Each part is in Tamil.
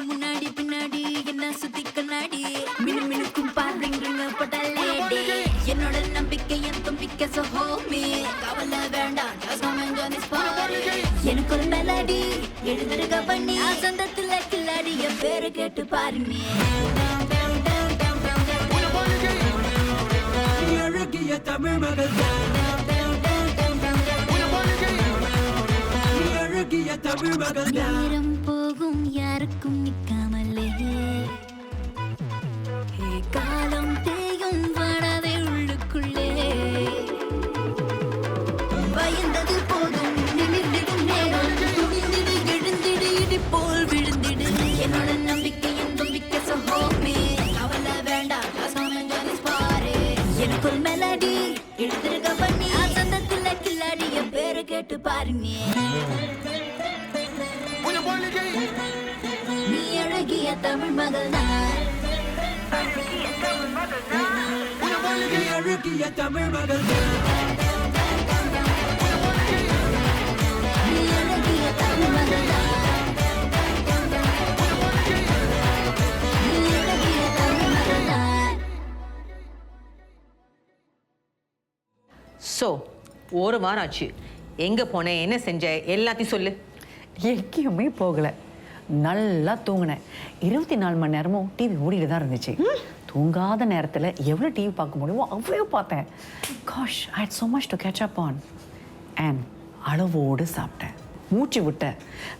முன்னாடி பின்னாடி என்ன சுத்தி கண்ணாடி மினுமினுக்கும் பாருங்க பட்டலேடி என்னோட நம்பிக்கை என் தும்பிக்கை சோமி கவலை வேண்டாம் எனக்கு ஒரு மெலடி எழுதுருக பண்ணி சொந்தத்துல கில்லாடி என் பேரு கேட்டு பாருங்க அழகிய தமிழ் மகள் அழகிய தமிழ் மகள் நேரம் போகும் யாருக்கும் நிக்காமலே காலம் தேயும் வாடாதே உள்ளுக்குள்ளே பயந்தது போதும் நிமிர்ந்திடும் நேரம் துணிந்திடு எழுந்திடு இடி போல் விழுந்திடு என்னோட நம்பிக்கை என் தும்பிக்கை சோமி கவலை வேண்டாம் பாரு எனக்கு ஒரு மெலடி எழுதிருக்க பண்ணி சொந்தத்துல கில்லாடி என் பேரு கேட்டு பாருங்க நீ அழகிய தமிழ் மகள் தான் அழகிய தமிழ் மகள் நீ அழகிய தமிழ் மகள் நீ அழகிய தமிழ் மகள். ஸோ ஒரு வாரம் ஆச்சு. எங்கே போனேன், என்ன செஞ்சேன், எல்லாத்தையும் சொல்லு. எங்கேயுமே போகலை, நல்லா தூங்கினேன். 24 மணி நேரமும் டிவி ஓடிட்டு தான் இருந்துச்சு. தூங்காத நேரத்தில் எவ்வளோ டிவி பார்க்க முடியுமோ அவ்வளோ பார்த்தேன். Gosh, I had so much to catch up on. And அளவோடு சாப்பிட்டேன், மூச்சு விட்டேன்.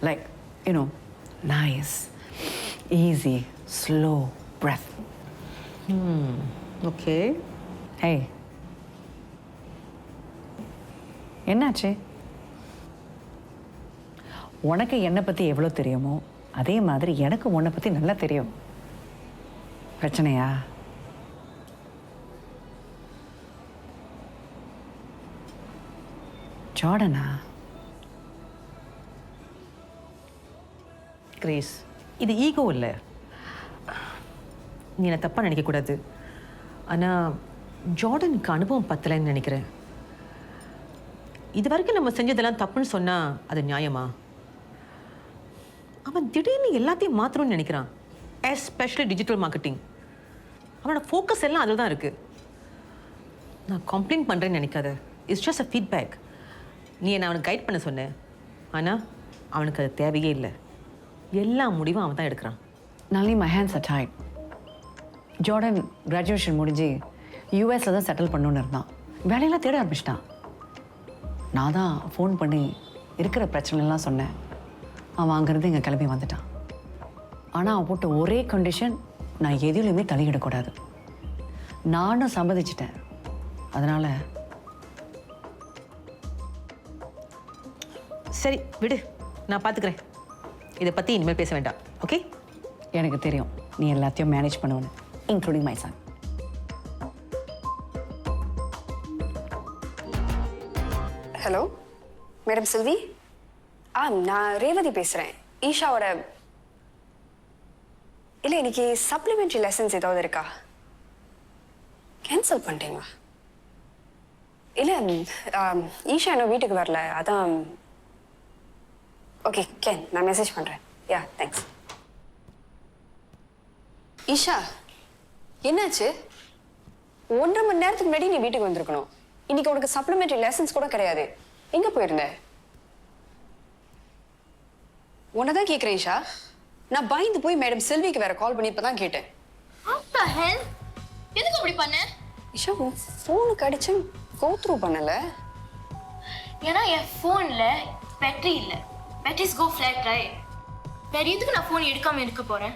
Like you know nice easy slow breath. Okay. Hey, என்னாச்சு? உனக்கு என்னை பற்றி எவ்வளோ தெரியுமோ அதே மாதிரி எனக்கு உன்னை பற்றி நல்லா தெரியும். பிரச்சனையா? ஜார்டனா? கிரேஸ், இது ஈகோ இல்லை. நீ என்னை தப்பாக நினைக்கக்கூடாது. ஆனால் ஜார்டனுக்கு அனுபவம் பத்தலைன்னு நினைக்கிறேன். இது வரைக்கும் நம்ம செஞ்சதெல்லாம் தப்புன்னு சொன்னால் அது நியாயமா? அவன் திடீர்னு எல்லாத்தையும் மாற்றணும்னு நினைக்கிறான், எஸ்பெஷலி டிஜிட்டல் மார்க்கெட்டிங். அவனோட ஃபோக்கஸ் எல்லாம் அதில் தான் இருக்குது. நான் கம்ப்ளைண்ட் பண்ணுறேன்னு நினைக்காத. It's just a feedback. நீ என்னை அவனுக்கு கைட் பண்ண சொன்னேன், ஆனால் அவனுக்கு அது தேவையே இல்லை. எல்லா முடிவும் அவன் தான் எடுக்கிறான். Nalini, my hands are tied. Jordan graduation முடிஞ்சு யூஎஸில் தான் செட்டில் பண்ணணுன்னு இருந்தான். வேலையெல்லாம் தேட ஆரம்பிச்சிட்டான். நான் தான் ஃபோன் பண்ணி இருக்கிற பிரச்சனைலாம் சொன்னேன். அவன் அங்கேருந்து இங்கே கிளம்பி வந்துட்டான். ஆனால் அவன் போட்ட ஒரே கண்டிஷன், நான் எதிலையுமே தலையிடக்கூடாது. நானும் சம்மதிச்சிட்டேன். அதனால் சரி விடு, நான் பார்த்துக்கிறேன். இதை பற்றி இனிமேல் பேச வேண்டாம், ஓகே? எனக்கு தெரியும் நீ எல்லாத்தையும் மேனேஜ் பண்ணுவேன்னு, including my son. Hello madam Selvi. நான் ரேவதி பேசுகிறேன், ஈஷாவோட. இல்லை, இன்னைக்கு சப்ளிமெண்ட்ரி லெசன்ஸ் ஏதாவது இருக்கா? கேன்சல் பண்ணிட்டீங்களா? இல்லை, ஈஷா இன்னும் வீட்டுக்கு வரல, அதான். ஓகே கேன், நான் மெசேஜ் பண்ணுறேன். யா, தேங்க்ஸ். ஈஷா, என்னாச்சு? 1.5 மணி நேரத்துக்கு முன்னாடி நீ வீட்டுக்கு வந்திருக்கணும். இன்னைக்கு உனக்கு சப்ளிமெண்ட்ரி லெசன்ஸ் கூட கிடையாது. எங்க போயிருந்த? உன்னதான் கேட்கிறேன் ஈஷா. நான் பயந்து போய் மேடம் செல்விக்கு வேற கால் பண்ணி இப்பதான் கேட்டேன். எதுக்கு அப்படி பண்ண? ஈஷா, உன் போனுக்கு அடிச்சு கோ த்ரூ பண்ணல. ஏன்னா என் போன்ல பேட்டரி இல்ல. பேட்டரிஸ் கோ ஃபிளாட் ரைட். வேற எதுக்கு நான் போன் எடுக்காம இருக்க போறேன்?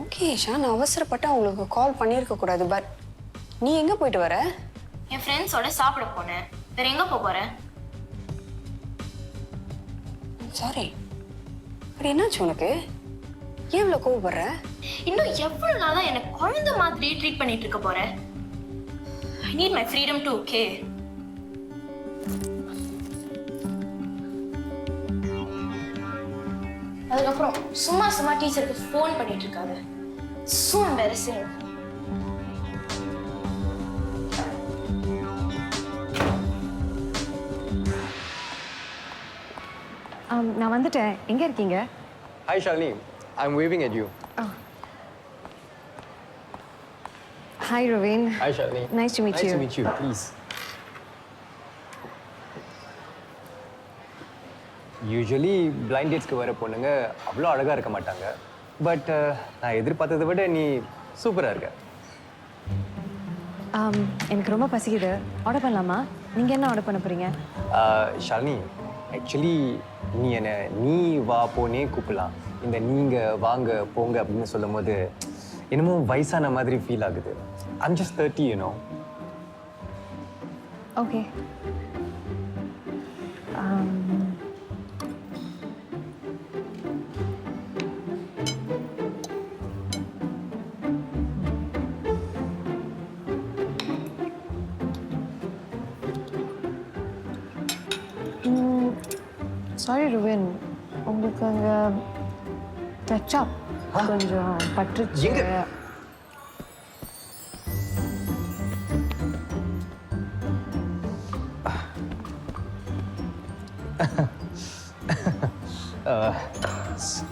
ஓகே ஈஷா, நான் அவசரப்பட்டு உங்களுக்கு கால் பண்ணியிருக்க கூடாது. பட் நீ எங்க போயிட்டு வர? என் ஃப்ரெண்ட்ஸோட சாப்பிட போனேன். வேற எங்க போறேன்? சாரி, அப்படி என்னாச்சு உனக்கு? ஏன் இவ்வளவு கோவப்படுற? இன்னும் எவ்வளவு நாளா எனக்கு குழந்தை மாதிரி ட்ரீட் பண்ணிட்டு இருக்க போற? I need my freedom too, okay? அதுக்கப்புறம் சும்மா டீச்சருக்கு ஃபோன் பண்ணிட்டு இருக்காங்க. So embarrassing. நான் வந்துட்டேன். எங்கே இருக்கீங்க? Hi Shalini, I'm waving at you. Hi, Raveen. Hi Shalini. Nice to meet you. Nice to meet you, please. Usually blind டேட்ஸ்க்கு வர பொண்ணுங்க அவ்வளோ அழகாக இருக்க மாட்டாங்க. பட் நான் எதிர்பார்த்ததை விட நீ சூப்பராக இருக்க. எனக்கு ரொம்ப பசிக்குது. ஆர்டர் பண்ணலாமா? நீங்கள் என்ன ஆர்டர் பண்ண போகிறீங்க? ஷாலினி, ஆக்சுவலி நீ என்னை நீ வா போனே கூப்பிடலாம். இந்த நீங்கள் வாங்க போங்க அப்படின்னு சொல்லும் போது என்னமோ வயசான மாதிரி ஃபீல் ஆகுது. I'm just 30, you know. Okay. Sorry ருவின், உங்களுக்கு அங்கே டச்சப் கொஞ்சம் பட்டுச்சு. எங்க?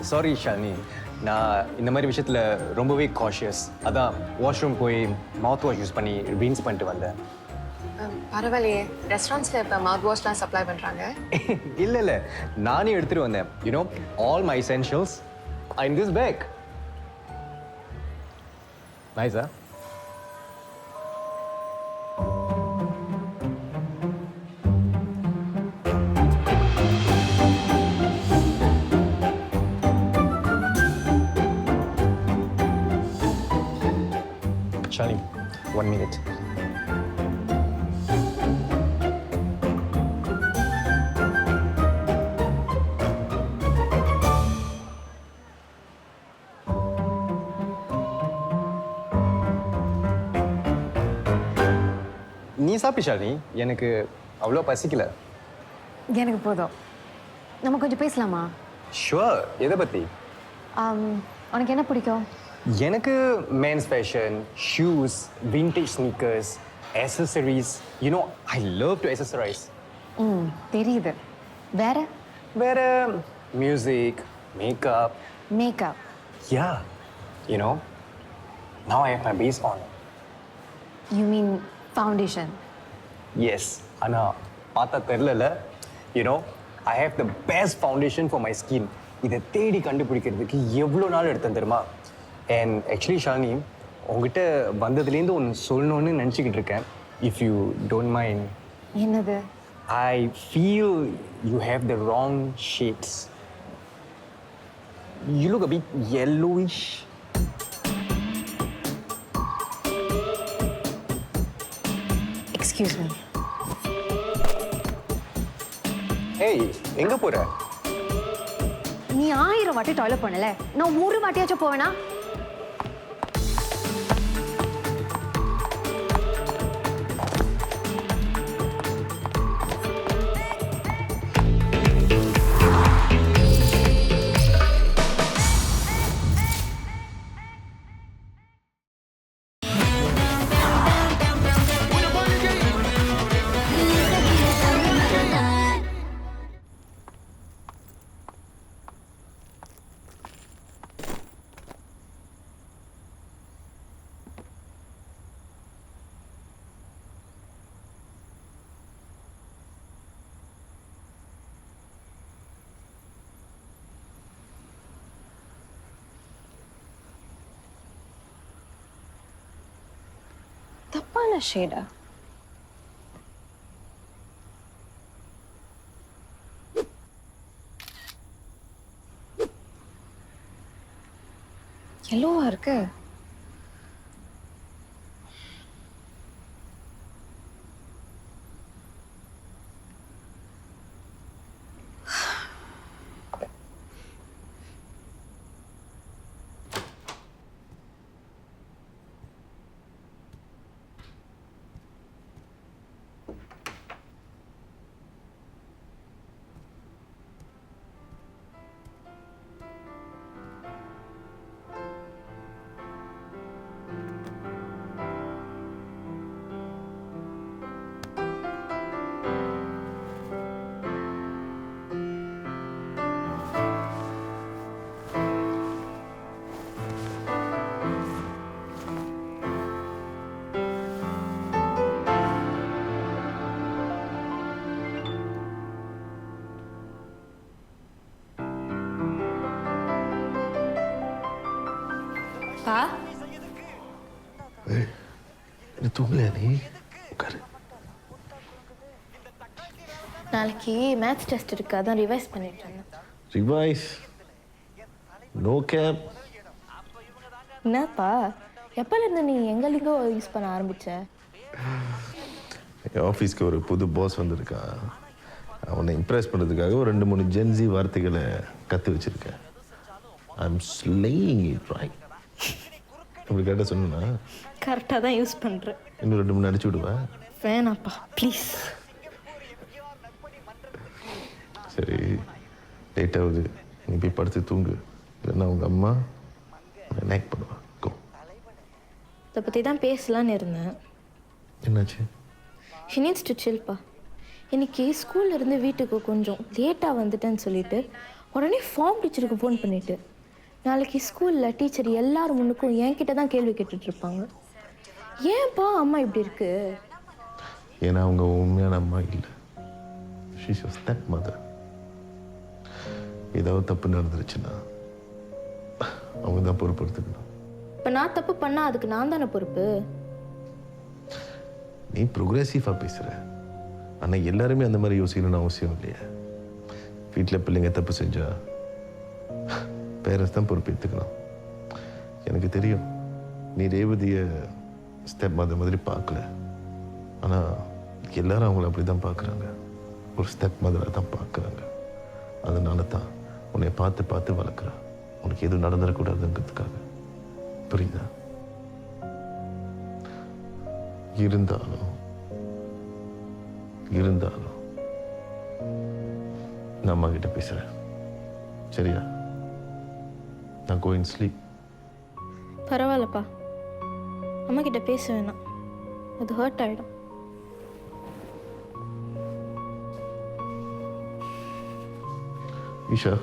சாரி ஷாலினி, நான் இந்த மாதிரி விஷயத்தில் ரொம்பவே காஷியஸ். அதான் வாஷ்ரூம் போய் மவுத் வாஷ் யூஸ் பண்ணி ரின்ஸ் பண்ணிட்டு வந்தேன். பரவாயில்லையே, ரெஸ்டாரண்ட்ஸில் இப்போ மவுத் வாஷ்லாம் சப்ளை பண்ணுறாங்க. இல்லை இல்லை, நானே எடுத்துகிட்டு வந்தேன். You know, all my essentials are in this bag. Nice, huh? Shalini, 1 minute. நீ சாப்பிட்டு ஷாலினி, எனக்கு அவ்வளோ பசிக்கல. எனக்கு போதும். நம்ம கொஞ்சம் பேசலாமா? ஷுவர். எதை பற்றி? உனக்கு என்ன பிடிக்கும்? எனக்கு men's fashion, shoes, vintage sneakers, accessories. You know, I love to accessorize. தெரியுது. வேற? வேற music, makeup. Makeup. Yeah. You know, now I have my base on. You mean foundation? Yes. ஆனால் பார்த்தா தெரிலல. You know, I have the best foundation for my skin. இதை தேடி கண்டுபிடிக்கிறதுக்கு எவ்வளோ நாள் எடுத்தேன் தெரியுமா? And actually ஷாலினி, உங்ககிட்ட வந்ததுலேருந்து ஒன்று சொல்லணும்னு நினச்சிக்கிட்டு இருக்கேன். If you don't mind. என்னது? I feel you have the wrong shades. You look a bit yellowish. Excuse me. Hey, எங்க போற? நீ 1000 வாட்டி டாய்லெட் பண்ணல, நான் ஒரு வாட்டியாச்சும் போவேனா? தப்பான ஷேடா? எல்லோவா இருக்கு. பா நீ தூங்கலையா நீ? உட்காரு. நாளைக்கு மேத்ஸ் டெஸ்ட் இருக்கு, அதான் ரிவைஸ் பண்ணிட்டு இருந்தேன். ரிவைஸ்? No cap. என்னப்பா எப்போலேருந்து நீ எங்க லிங்கோ யூஸ் பண்ண ஆரம்பிச்ச? என் ஆஃபீஸ்க்கு ஒரு புது பாஸ் வந்திருக்கான். அவனை இம்ப்ரெஸ் பண்ணுறதுக்காக ஒரு 2-3 ஜென்சி வார்த்தைகளை கற்று வச்சுருக்கேன். I'm slaying it right. இப்படி கரெக்டாக சொன்னா கரெக்டாக தான் யூஸ் பண்ணுறேன். இன்னும் 2-3 அடிச்சு விடுவேன். வேணாப்பா ப்ளீஸ். சரி, லேட் ஆகுது, நீ போய் படுத்து தூங்கு. இல்லைன்னா உங்கள் அம்மா நேக் பண்ணுவான். கோ. இதை பற்றி தான் பேசலான்னு இருந்தேன். என்னாச்சு? ஷி நீட்ஸ் டு சில்ப்பா. இன்னைக்கு ஸ்கூல்ல இருந்து வீட்டுக்கு கொஞ்சம் லேட்டாக வந்துட்டேன்னு சொல்லிட்டு உடனே ஃபார்ம் டீச்சருக்கு ஃபோன் பண்ணிட்டு, நாளைக்கு ஸ்கூலில் டீச்சர் எல்லாரும் முன்னுக்கும் என்கிட்ட தான் கேள்வி கேட்டுட்டு இருப்பாங்க. ஏன்ப்பா அம்மா இப்படி இருக்கு? ஏன்னா அவங்க உண்மையான அம்மா இல்லை. She's your step mother. ஏதாவது தப்பு நடந்துருச்சுன்னா அவங்க தான் பொறுப்பு எடுத்துக்கணும். இப்போ நான் தப்பு பண்ணால் அதுக்கு நான் தானே பொறுப்பு? நீ ப்ரோக்ரெசிவாக பேசுகிற, ஆனால் எல்லாருமே அந்த மாதிரி யோசிக்கணும்னு அவசியம் இல்லையா? வீட்டில் பிள்ளைங்க தப்பு செஞ்சா பேரண்ட்ஸ் தான் பொறுப்பு எடுத்துக்கணும். எனக்கு தெரியும் நீ ரேவதியை ஸ்டெப் மதர் மாதிரி பார்க்கல, ஆனால் எல்லாரும் அவங்கள அப்படி தான் பார்க்குறாங்க. ஒரு ஸ்டெப் மதரை தான் பார்க்குறாங்க. அதனால தான் உன்னை பார்த்து பார்த்து வளர்க்குறா, உனக்கு எதுவும் நடந்துடக்கூடாதுங்கிறதுக்காக. புரியுதா? இருந்தாலும் நான் அம்மா கிட்ட பேசுறேன், சரியா? நான் go and sleep. பரவாயில்லப்பா, அம்மா கிட்ட பேச வேணாம், அது ஹர்ட் ஆகிடும். Isha,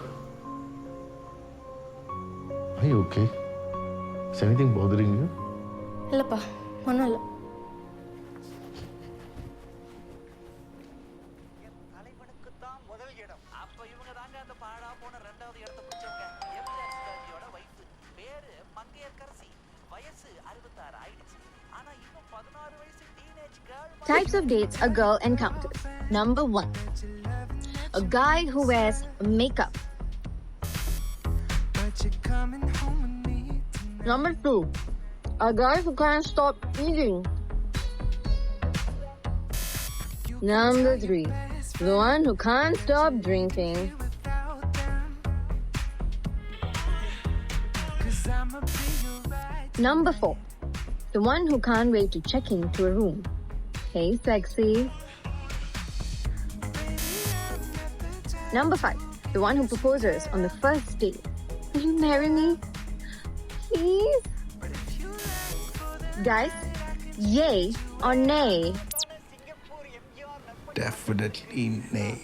are you okay? Is anything bothering you? இல்லைப்பா, ஒன்றும் இல்லை. Types of dates a girl encounters. Number 1, a guy who wears makeup. Number 2, a guy who can't stop eating. Number 3, the one who can't stop drinking. Number 4, the one who can't wait to check into a room. Hey, sexy. Number 5, the one who proposes on the first date. Will you marry me? Please? Guys, yay or nay? Definitely nay.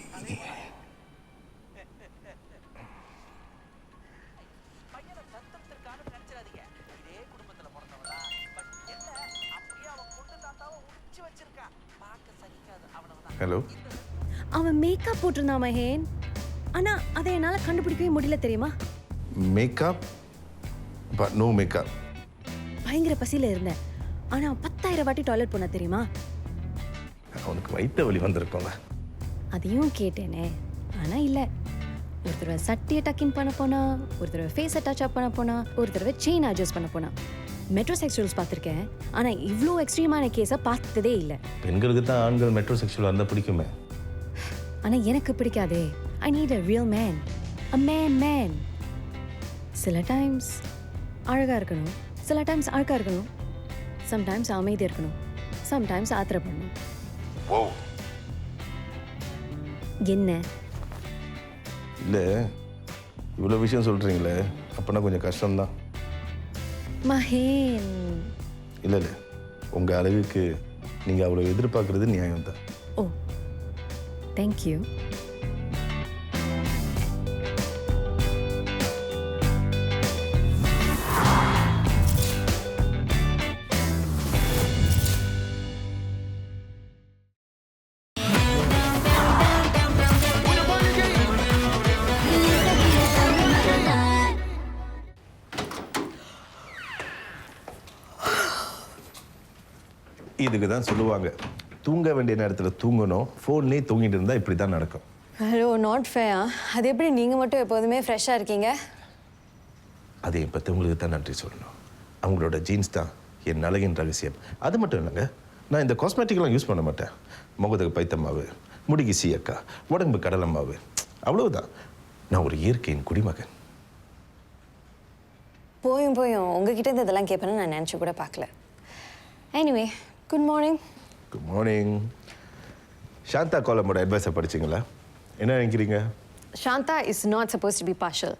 Hello. அவன் மேக்கப் போட்டிருந்தான் மகேன், ஆனா அதை என்னால் கண்டுபிடிக்கவே முடியல தெரியுமா? Makeup but no makeup. பயங்கர பசியில இருந்தேன், ஆனா 10,000 வாட்டி டாய்லெட் போன தெரியுமா? அவனுக்கு வயிற்று வலி வந்திருக்கோங்க. அதையும் கேட்டேனே, ஆனா இல்ல. ஒரு தடவை சட்டியை டக்கின் பண்ண போனா, ஒரு தடவை ஃபேஸை டச் அப் பண்ண போனா, ஒரு தடவை செயின் அட்ஜஸ்ட் பண்ண போனா. மெட்ரோசெக்சுவல்ஸ் பார்த்துருக்கேன், ஆனா இவ்வளோ எக்ஸ்ட்ரீமான கேஸை பார்த்ததே இல்லை. பெண்களுக்கு தான் ஆண்கள் மெட்ரோசெக்சுவல் இருந்தால் பிடிக்குமே. ஆனா எனக்கு பிடிக்காதே. I need a real man, a man. சில டைம்ஸ் அழகா இருக்கணும், சில டைம்ஸ் அழகா இருக்கணும், சம்டைம்ஸ் அமைதியாக இருக்கணும், சம்டைம்ஸ் ஆத்திரப்படணும். என்ன இல்லை, இவ்வளோ விஷயம் சொல்கிறீங்களே, அப்போனா கொஞ்சம் கஷ்டம்தான். மஹேன், இல்லை உங்கள் அழகுக்கு நீங்கள் அவ்வளோ எதிர்பார்க்குறது நியாயம் தான். ஓ, தேங்க்யூ. இதுக்கு தான் சொல்லுவாங்க, தூங்க வேண்டிய நேரத்தில் தூங்கணும், ஃபோன்லேயே தூங்கிட்டு இருந்தால் இப்படி தான் நடக்கும். ஹலோ, நாட் ஃபேயா? அது எப்படி நீங்கள் மட்டும் எப்போதுமே ஃப்ரெஷ்ஷாக இருக்கீங்க? அது என் பற்றவங்களுக்கு தான் நன்றி சொல்லணும். அவங்களோட ஜீன்ஸ் தான் என் அழகின் ரகசியம். அது மட்டும் இல்லைங்க, நான் இந்த காஸ்மெட்டிக்லாம் யூஸ் பண்ண மாட்டேன். முகத்துக்கு பைத்தம்மாவு, முடிக்கு சீயக்கா, உடம்பு கடலம்மாவு, அவ்வளவுதான். நான் ஒரு இயற்கையின் குடிமகன். போயும் உங்ககிட்ட இருந்து இதெல்லாம் கேட்பேன்னு நான் நினச்சி கூட பார்க்கல. Anyway, good morning. Good morning. Shantha காலமோட அட்வைஸை படிச்சிங்களா? என்ன நினைக்கிறீங்க? Shantha is not suppose to be partial.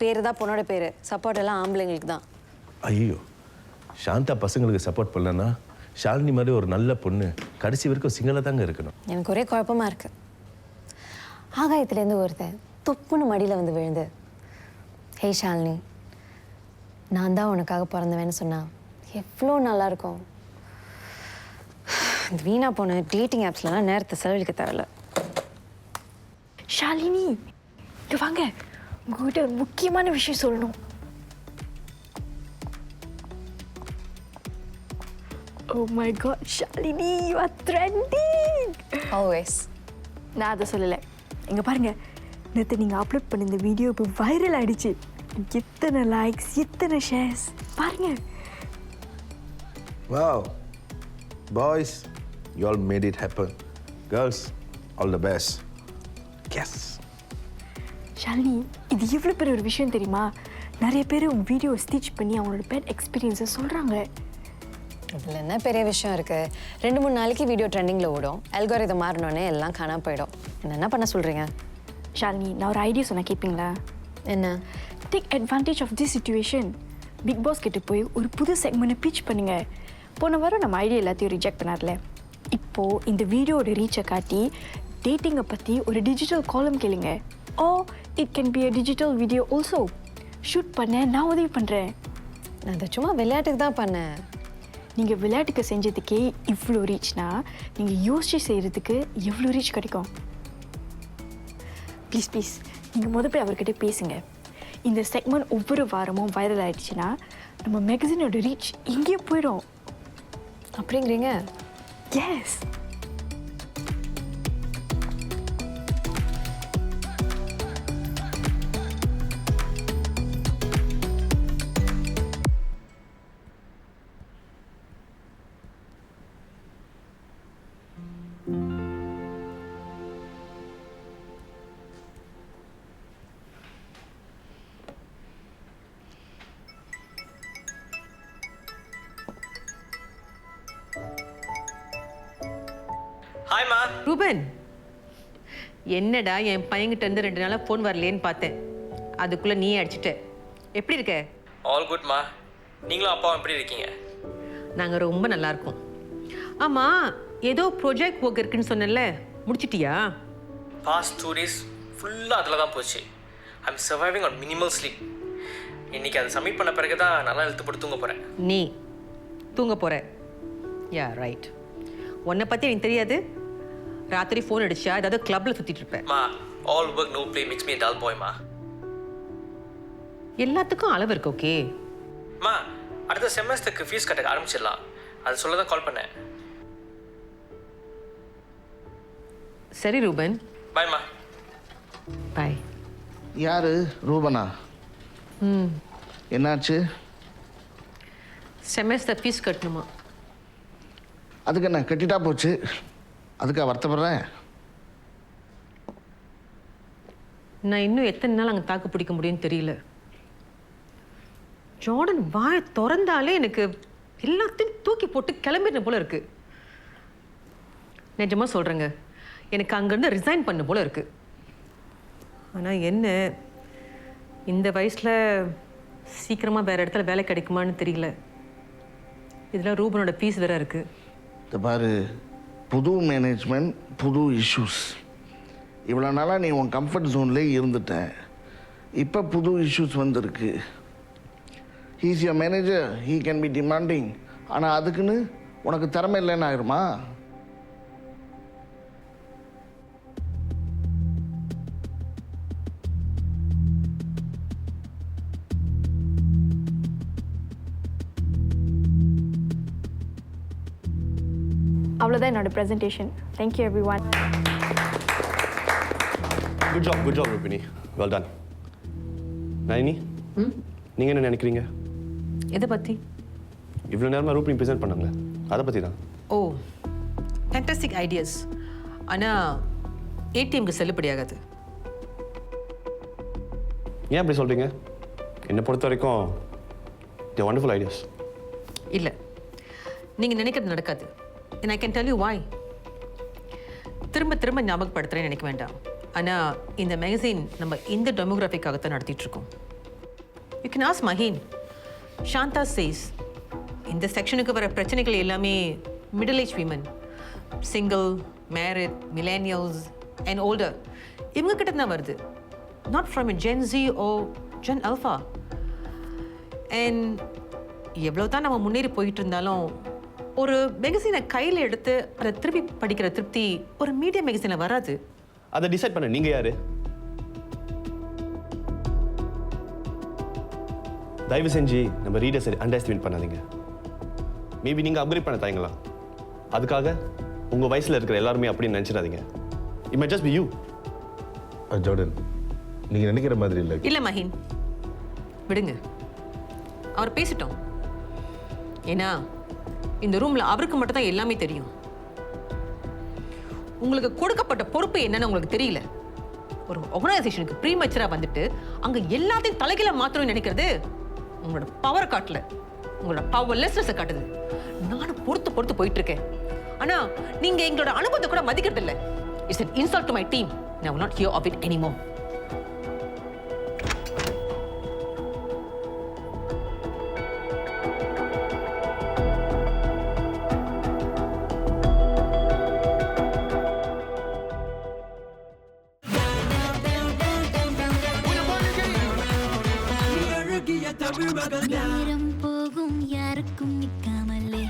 பேர் தான் பொண்ணோட பேர், சப்போர்ட் எல்லாம் ஆம்பளைங்களுக்கு தான். ஐயோ, சாந்தா பசங்களுக்கு சப்போர்ட் பண்ணலன்னா ஷாலினி மாதிரி ஒரு நல்ல பொண்ணு கடைசி வரைக்கும் சிங்கிளாக தாங்க இருக்கணும். எனக்கு ஒரே குழப்பமாக இருக்கு. ஆகாயத்துலேருந்து ஒருத்தன் தொப்புன்னு மடியில் வந்து விழுந்து, ஹே ஷாலினி, நான் தான் உனக்காக பிறந்தவேன்னு சொன்னா எவ்வளோ நல்லாயிருக்கும். இந்த வீணா போன டேட்டிங் ஆப்ஸ்லாம் நேரத்தை செலவழிக்க தேவையில்ல. ஷாலினி, இங்க வாங்க, உங்ககிட்ட ஒரு முக்கியமான விஷயம் சொல்லணும். Oh my god, Shalini, you are trending. Always. நான் அதை சொல்லலை. இங்க பாருங்க, நேற்று நீங்கள் அப்லோட் பண்ண இந்த வீடியோ இப்போ வைரல் ஆயிடுச்சு. எத்தனை லைக்ஸ், எத்தனை ஷேர்ஸ் பாருங்க. Wow, boys, you all made it happen. Girls, all the best. Yes. Shalini, இது எவ்வளோ பெரிய ஒரு விஷயம் தெரியுமா? நிறைய பேர் வீடியோ ஸ்டிச் பண்ணி அவங்களோட பெட் எக்ஸ்பீரியன்ஸை சொல்கிறாங்க. இதில் என்ன பெரிய விஷயம் இருக்குது? 2-3 நாளைக்கு வீடியோ ட்ரெண்டிங்கில் ஓடும். அல்காரிதம் மாறினோடனே எல்லாம் காணாம போயிடும். என்ன பண்ண சொல்கிறீங்க? ஷாலினி, நான் ஒரு ஐடியா சொன்னால் கேட்பீங்களா? என்ன? Take advantage of this situation. Bigg Boss கிட்ட போய் ஒரு புது செக்மெண்ட்டை பிச் பண்ணுங்க. போன வாரம் நம்ம ஐடியா எல்லாத்தையும் ரிஜெக்ட் பண்ணார்ல, இப்போது இந்த வீடியோட ரீச்சை காட்டி டேட்டிங்கை பற்றி ஒரு டிஜிட்டல் காலம் கேளுங்க. Oh, it can be a digital video also. Shoot பண்ண நான் உதவி பண்ணுறேன். நான் அதை சும்மா விளையாட்டுக்கு தான் பண்ணேன். நீங்கள் விளையாட்டுக்கு செஞ்சதுக்கே இவ்வளோ ரீச்னா, நீங்கள் யோசிச்சு செய்கிறதுக்கு எவ்வளோ ரீச் கிடைக்கும்? ப்ளீஸ் நீங்கள் போய் அவர்கிட்ட பேசுங்க. இந்த செக்மெண்ட் ஒவ்வொரு வாரமும் வைரல் ஆகிடுச்சுன்னா நம்ம மேகசினோட ரீச் எங்கேயோ போயிடும். அப்படிங்கிறீங்க? எஸ். ஹாய்மா. ரூபன், என்னடா என் பையன்கிட்ட இருந்து 2 நாளாக ஃபோன் வரலேன்னு பார்த்தேன். அதுக்குள்ளே நீ அடிச்சிட்ட. எப்படி இருக்க? ஆல் குட்மா. நீங்களும் அப்பாவும் எப்படி இருக்கீங்க? நாங்கள் ரொம்ப நல்லா இருக்கோம். ஆமாம், ஏதோ ப்ரொஜெக்ட் ஒர்க் இருக்குன்னு சொன்னேன்ல, முடிச்சிட்டியா? பாஸ்ட் 2 days ஃபுல்லாக அதில் தான் போச்சு. I'm surviving on minimal sleep. இன்றைக்கி அதை சப்மிட் பண்ண பிறகு தான் நல்லா இழுத்து போட்டு தூங்க போகிறேன். நீ தூங்க போகிற? Yeah right. உன்னை பற்றி எனக்கு தெரியாது. ராத்திரி ஃபோன் அடிச்சா ஏதாவது கிளப்பில் சுற்றிட்டு இருப்பேன். மா, all work no play makes me a dull boy மா. எல்லாத்துக்கும் அளவு இருக்கு. ஓகே மா, அடுத்த செமஸ்டருக்கு ஃபீஸ் கட்ட ஆரம்பிச்சிடலாம். அது சொல்ல தான் கால் பண்ணேன். சரி ரூபன், பாய்மா. பாய். யாரு ரூபனா? என்னாச்சு? செமஸ்டர் ஃபீஸ் கட்டணுமா? அதுக்கு என்ன கட்டிட்டா போச்சு, அதுக்கா வருத்தப்படுறேன்? நான் இன்னும் எத்தனை நாள் அங்கே தாக்கு பிடிக்க முடியும்னு தெரியல. ஜார்டன் வாயை திறந்தாலே எனக்கு எல்லாத்தையும் தூக்கி போட்டு கிளம்பிடுற போல இருக்கு. நிஜமாக சொல்கிறேங்க, எனக்கு அங்கேருந்து ரிசைன் பண்ண போல இருக்கு. ஆனால் என்ன, இந்த வயசில் சீக்கிரமாக வேறு இடத்துல வேலை கிடைக்குமான்னு தெரியல. இதில் ரூபனோட ஃபீஸ் வேறு இருக்குது. இந்த பாரு, புது மேனேஜ்மெண்ட், புது இஷ்யூஸ். இவ்வளோ நாளாக நீ உன் கம்ஃபர்ட் ஜோன்லேயே இருந்துட்ட. இப்போ புது இஷ்யூஸ் வந்திருக்கு. He's your manager, he can be demanding. ஆனால் அதுக்குன்னு உனக்கு திறமை இல்லைன்னு ஆயிருமா? அவ்வளோதான் என்னோட presentation. Thank you every one. Good job Rubini, well done. Nalini, நீங்கள் என்ன நினைக்கிறீங்க? எதை பற்றி? இவ்வளோ நேரமாக ரூபினி ப்ரெசென்ட் பண்ணாங்களே, அதை பற்றி தான். ஓ, ஃபேண்டாஸ்டிக் ஐடியாஸ். ஆனால் ஏடிஎம்க்கு செல்லுபடியாகாது. ஏன் அப்படி சொல்கிறீங்க? என்னை பொறுத்த வரைக்கும் தி வண்டர்ஃபுல் ஐடியாஸ். இல்லை, நீங்கள் நினைக்கிறது நடக்காது. and I can tell you why. திரும்ப ஞாபகப்படுத்துகிறேன்னு நினைக்க வேண்டாம். ஆனால் இந்த மேகசின் நம்ம இந்த டெமோகிராஃபிக்காகத்தான் நடத்திட்டுருக்கோம். You can ask Mahen. Shantha says இந்த செக்ஷனுக்கு வர பிரச்சனைகள் எல்லாமே middle age women, single, married, millennials and older, இவங்க கிட்ட தான் வருது. Not from Gen Z or Gen Alpha. And எவ்வளோ தான் நம்ம முன்னேறி போயிட்டு இருந்தாலும் ஒரு மேகசினை கையில் எடுத்து அதை திருப்பி படிக்கிற திருப்தி ஒரு மீடியா மேகசினில் வராது. அதை டிசைட் பண்ண நீங்கள் யார்? தயவு செஞ்சு நம்ம ரீடர்ஸை அண்டர்ஸ்டிமேட் பண்ணாதீங்க. மேபி நீங்கள் அப்கிரேட் பண்ண தயங்கலாம். அதுக்காக உங்கள் வயசில் இருக்கிற எல்லாருமே அப்படின்னு நினச்சிடாதீங்க. It may just be you. Jordan, நீங்கள் நினைக்கிற மாதிரி இல்லை. இல்லை மஹின், விடுங்க, அவர் பேசிட்டோம். ஏன்னா இந்த ரூமில் அவருக்கு மட்டும் தான் எல்லாமே தெரியும். உங்களுக்கு கொடுக்கப்பட்ட பொறுப்பு என்னன்னு உங்களுக்கு தெரியல. ஒரு ஆர்கனைசேஷனுக்கு ப்ரீமெச்சராக வந்துட்டு அங்கே எல்லாத்தையும் தலைகீழ மாற்றணும்னு நினைக்கிறது உங்களோட பவர் காட்டல, உங்களோட பவர்லெஸ்னஸை காட்டுது. நானும் பொறுத்து போயிட்டு இருக்கேன். ஆனால் நீங்கள் எங்களோட அனுபவத்தை கூட மதிக்கிறது இல்லை. It's an insult to my team and I will not hear of it anymore. நேரம் போகும் யாருக்கும் நிக்காமலே,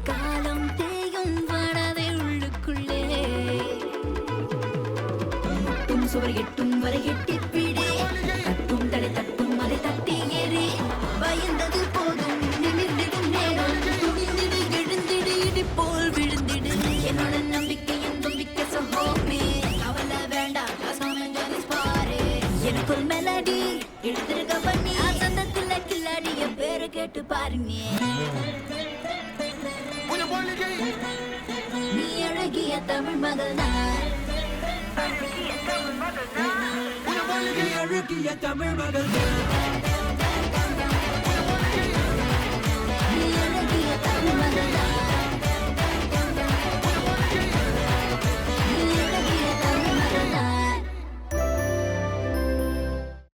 காலம் தேயும் வாடாதே உள்ளுக்குள்ளே. முட்டும் சுவர் எட்டும் வரை எட்டி பிடி, தட்டும் தடை தட்டும் அதை தட்டி ஏறி. பயந்தது போதும் நிமிர்ந்திடும் நேரம், துணிந்திடு எழுந்திடு இடி போல் விழுந்திடு. என்னோட நம்பிக்கை என்பம்பிக்கை சகோமே, கவலை வேண்டாம் பாரு. எனக்கு ஒரு மெலடி எடுத்துருக்க பண்ணி சந்தத்துல கில்லாடிய பேரு கேட்டு பாருங்க. நீ அழகிய தமிழ் மகள் தான், அழகிய தமிழ் மகள் தான்.